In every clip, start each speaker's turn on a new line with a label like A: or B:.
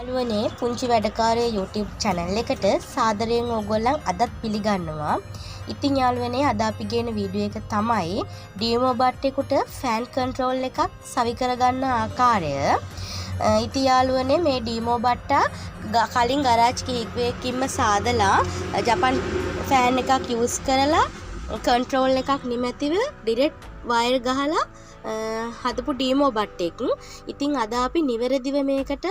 A: යාළුවනේ පුංචි වැඩකාරය YouTube channel එකට සාදරයෙන් ඕගොල්ලන් අදත් පිළිගන්නවා. ඉතින් යාළුවනේ අද අපි ගේන වීඩියෝ එක තමයි ඩියමෝ බට්ටෙකුට ෆෑන් කන්ට්‍රෝල් එකක් සවි කරගන්න ආකාරය. ඉතින් යාළුවනේ මේ ඩියමෝ බට්ටා කලින් ගරාජ් කිහිපයකින්ම සාදලා ජපන් ෆෑන් එකක් යූස් කරලා කන්ට්‍රෝල් එකක් නිමැතිව ඩිරෙක්ට් වයර් ගහලා හදපු ඩීමෝ බට්ටෙක්. ඉතින් අද අපි නිවැරදිව මේකට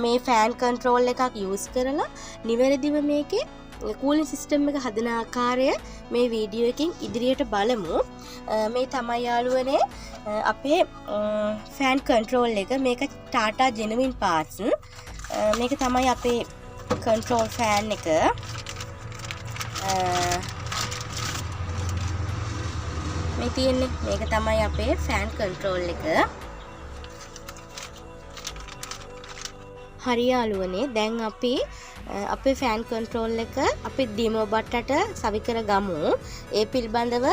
A: මේ ෆෑන් කන්ට්‍රෝල් එකක් යූස් කරලා නිවැරදිව මේකේ කූලින් සිස්ටම් එක හදන ආකාරය මේ වීඩියෝ එකෙන් ඉදිරියට බලමු. මේ තමයි යාළුවනේ අපේ ෆෑන් කන්ට්‍රෝල් එක. මේක ටාටා ජෙනුයින් පාර්ට්ස්. මේක තමයි අපේ කන්ට්‍රෝල් ෆෑන් එක. මේ තියෙන්නේ මේක තමයි අපේ ෆෑන් කන්ට්‍රෝල් එක. හරි යාළුවනේ දැන් අපි අපේ ෆෑන් කන්ට්‍රෝල් එක අපි ඩියමෝ බට්ටට සවි කර ගමු. ඒ පිළිබඳව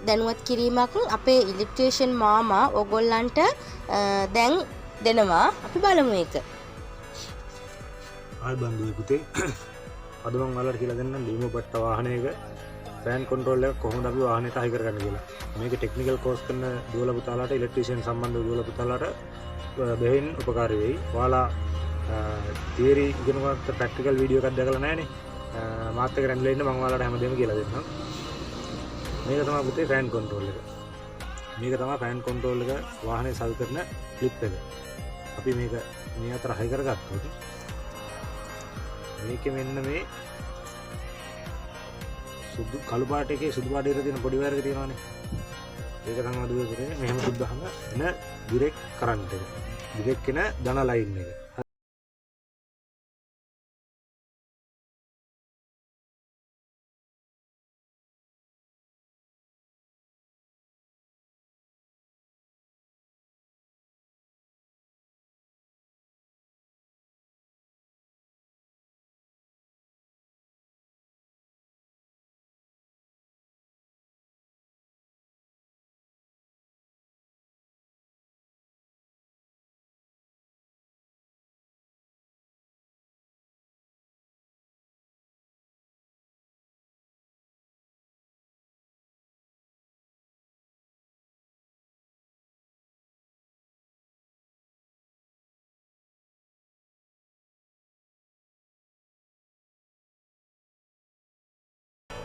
A: දැනුවත් කිරීමක් අපේ ඉලෙක්ට්‍රීෂියන් මාමා ඔයගොල්ලන්ට දැන් දෙනවා. අපි බලමු ඒක.
B: ආයි බන්දුවේ පුතේ අද මම ඔයාලට කියලා දෙන්නම් ඩියමෝ බට්ට වාහනයක ෆෑන් කන්ට්‍රෝල් එක කොහොමද අපි වාහනයට හයි කරගන්න කියලා. මේක ටෙක්නිකල් කෝස් කරන දුවලා පුතාලාට ඉලෙක්ට්‍රීෂියන් සම්බන්ධ දුවලා පුතාලාට බෙහෙවින් උපකාරී වෙයි. ඔයාලා තියරි ඉගෙන ගන්නත් ප්‍රැක්ටිකල් වීඩියෝ එකක් දැකලා නැහනේ. මාත් එක්ක රැඳිලා ඉන්න මම ඔයාලට හැමදේම කියලා දෙන්නම්. මේක තමයි පුතේ ෆෑන් කන්ට්‍රෝල් එක. මේක තමයි ෆෑන් කන්ට්‍රෝල් එක වාහනේ සවි කරන ක්ලිප් එක. අපි මේක මේ අතර හයි කරගත්තොත් මේකේ මෙන්න මේ සුදු කළු පාට එකේ සුදු පාට ඉර තියෙන පොඩි වයර් එක තියෙනවානේ. ඒක තමයි දුවේ පුතේ මෙහෙම සුද්දාම එන ඩිරෙක්ට් කරන්ට් එක. ඩිරෙක්ට් එන ධන ලයින් එක.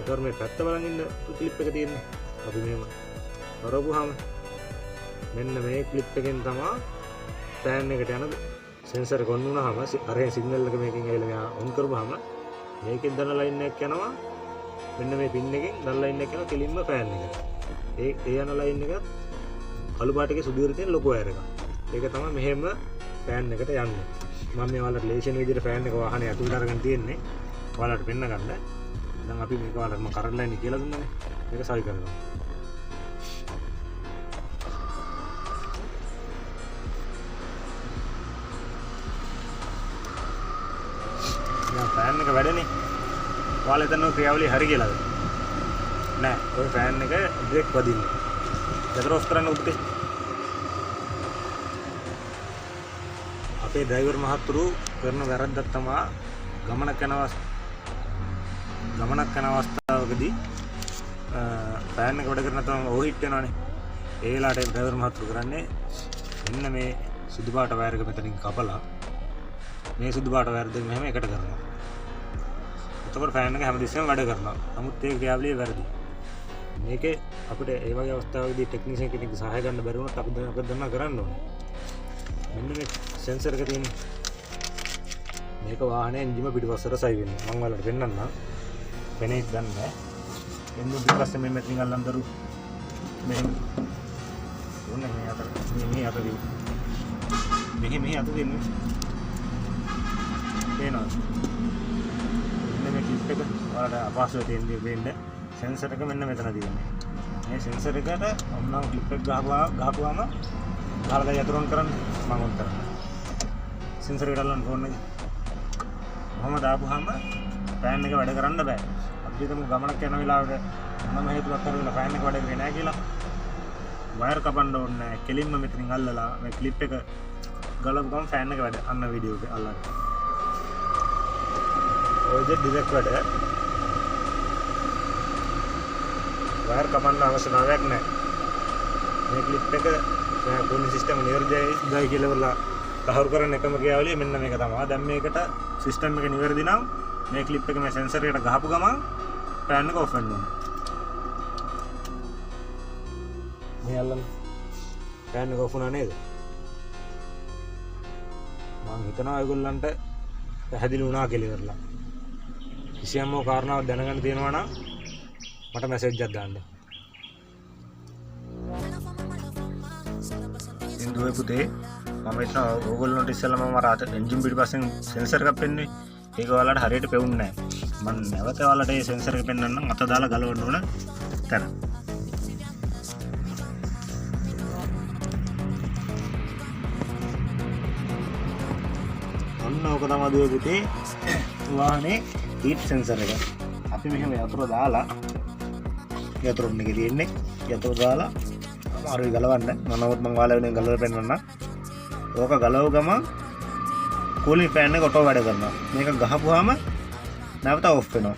B: ඒතර මේ පැත්ත බලන් ඉන්න ක්ලිප් එක තියෙන්නේ. අපි මෙහෙම කරපුවාම මෙන්න මේ ක්ලිප් එකෙන් තමයි ෆෑන් එකට යන සෙන්සර් එක ඔන් වුණාම අරේ සිග්නල් එක මේකෙන් ඇවිල්ලා මෙයා ඔන් කරපුවාම මේකෙන් දන ලයින් එකක් යනවා. මෙන්න මේ පින් එකෙන් දන ලයින් එකක් යනවා කෙලින්ම ෆෑන් එකට. ඒ යන ලයින් එක කළු පාට එකේ සුදු ඉර තියෙන ලොකු වයර් එකක්. ඒක තමයි මෙහෙම ෆෑන් එකට යන්නේ. මම මේ ඔයාලට ලේසියෙන් විදිහට ෆෑන් එක වාහනේ ඇතුළට අරගෙන තියෙන්නේ. ඔයාලට පෙන්න ගන්න. දැන් අපි මේක වලට මම කරන්ට් ලයින් කියලා දුන්නානේ. මේක සවි කරනවා. දැන් ෆෑන් එක වැඩනේ. ඔයාලා හිතන්නේ ක්‍රියාවලිය හරි කියලාද? නෑ. ඔය ෆෑන් එක ඩිරෙක්ට් වදින්නේ. ගෙදර ඔෆ් කරන්න උත්තේ. අපේ ඩ්‍රයිවර් මහත්තුරු කරන වැරද්දක් තමයි ගමනක් යන අවස්ථාවකදී ෆෑන් එක වැඩ කරන තම ඕහිට් වෙනවානේ. ඒ වෙලාවට ඩ්‍රයිවර් මහත්තුරු කරන්නේ මෙන්න මේ සුදු පාට වයර් එක මෙතනින් කපලා මේ සුදු පාට වයර් දෙක මෙහෙම එකට කරනවා. එතකොට ෆෑන් එක හැමදෙස්සෙම වැඩ කරනවා. නමුත් ඒ ක්‍රියාවලිය වැරදි. මේකේ අපිට ඒ වගේ අවස්ථාවකදී ටෙක්නීෂියන් කෙනෙක් සහාය ගන්න බැරි වුණොත් අපි දැන් කරන්න ඕනේ. මෙන්න මේ සෙන්සර් එක තියෙන්නේ. මේක වාහනේ එන්ජිම පිටිපස්සට සවි වෙනවා. මම ඔයාලට පෙන්නන්නම්. වෙන්නේ දන්නේ. එන්නේ පිටිපස්සේ මේ මෙතනින් අල්ලන් දරු. මෙහෙම. ඕනේ මේ අතර. මේ අතර දෙන්නේ. මේ අතර දෙන්නේ. එනවා. මෙන්න මේ ක්ලිප් එක ඔයාලට අපහසුව තියෙන්නේ වෙන්නේ. සෙන්සර් එක මෙන්න මෙතන තියෙන්නේ. මේ සෙන්සර් එකට ඔන්නම් ක්ලිප් එක ගහපුවාම ගහලා යතුරුන් කරන්න මම උන් කරන්න. සෙන්සර් එකට අල්ලන්න ඕනේ. මම දාපුවාම ෆෑන් එක වැඩ කරන්න බෑ. අපි හිතමු ගමනක් යන වෙලාවට මොනම හේතුවක් කරලා ෆෑන් එක වැඩ කරේ නැහැ කියලා. වයර් කපන්න ඕනේ නැහැ. කෙලින්ම මෙතනින් අල්ලලා මේ ක්ලිප් එක ගලවපු ගමන් ෆෑන් එක වැඩ. අන්න වීඩියෝ එක අල්ලන්න. ඔය දෙ ඩිරෙක්ට් වැඩ. වයර් කපන්න අවශ්‍යතාවයක් නැහැ. මේ ක්ලිප් එක කූලින් සිස්ටම් නිවැරදියි කියලා වල තහවුරු කරන එකම ක්‍රියාවලිය මෙන්න මේක තමයි. දැන් මේකට සිස්ටම් එක නිවැරදි නම් මේ ක්ලිප් එක මේ සෙන්සර් එකට ගහපු ගමන් ෆෑන් එක ඔෆ් වෙන්න ඕනේ. මේ අල්ලන්න ෆෑන් එක ඔෆ් වුණා නේද? මම හිතනවා ඒගොල්ලන්ට පැහැදිලි වුණා කියලා ඉවරලා. කිසියම් කාරණාවක් දැනගන්න තියෙනවා නම් මට මැසේජ් එකක් දාන්න. ඉන්දුවේ පුතේ මම හිතනවා ඕගොල්ලන්ට ඉස්සෙල්ලා මම අර එන්ජින් පිටිපස්සෙන් සෙන්සර් එකක් පෙන්නුවේ. ඒක ඔයාලට හරියට පෙවුන්නේ නැහැ. මම නැවත ඔයාලට මේ සෙන්සර් එක පෙන්වන්නම්. අත දාලා ගලවන්න ඕන තැන. ඔන්න ඕක තමයි දුවේ පුතේ වාහනේ හීට් සෙන්සර් එක. අපි මෙහෙම යතුරු දාලා යතුරු එකේ තියෙන්නේ යතුරු දාලා අමාරුයි ගලවන්න. මනෝත් මම ඔයාලා වෙනුවෙන් ගලවලා පෙන්වන්නම්. ඕක ගලව ගමන් කූලින් ෆෑන් එක ඔටෝ වැඩ කරනවා. මේක ගහපුවාම නැවත ඔෆ් වෙනවා.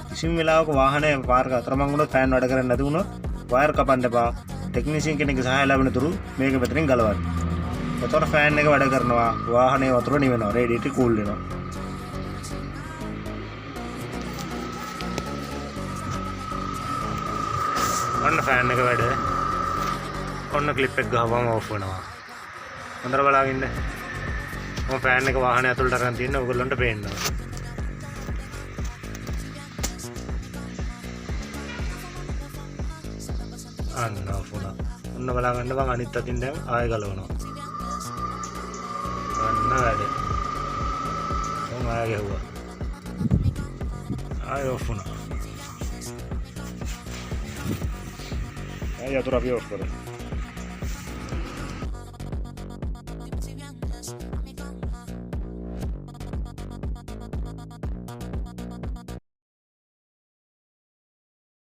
B: කිසිම වෙලාවක වාහනේ පාරක අතරමං වුණොත් ෆෑන් වැඩ කරන්නේ නැති වුණොත් වයර් කපන්න එපා. ටෙක්නීෂියන් කෙනෙක්ගේ සහාය ලැබෙන තුරු මේක මෙතනින් ගලවන්න. එතකොට ෆෑන් එක වැඩ කරනවා. වාහනේ වතුර නිවෙනවා. රේඩියේටර් කූල් වෙනවා. ඔන්න ෆෑන් එක වැඩ. ඔන්න ක්ලිප් එක ගහපුවම ඔෆ් වෙනවා. හොඳට බලාගෙන ඉන්න. මම ෆෑන් එක වාහනේ ඇතුළට අරන් තියෙන ඔයගොල්ලන්ට පේනවා. අන්න ඔෆ් වුණා. ඔන්න බලාගන්න මම අනිත් අතින් දැන් ආයෙ ගලවනවා. අන්න වැඩ. මම ආයෙ ගහුවා. ආයෙ ඔෆ් වුණා. ආයෙ අතුරු අපි ඔෆ් කරා.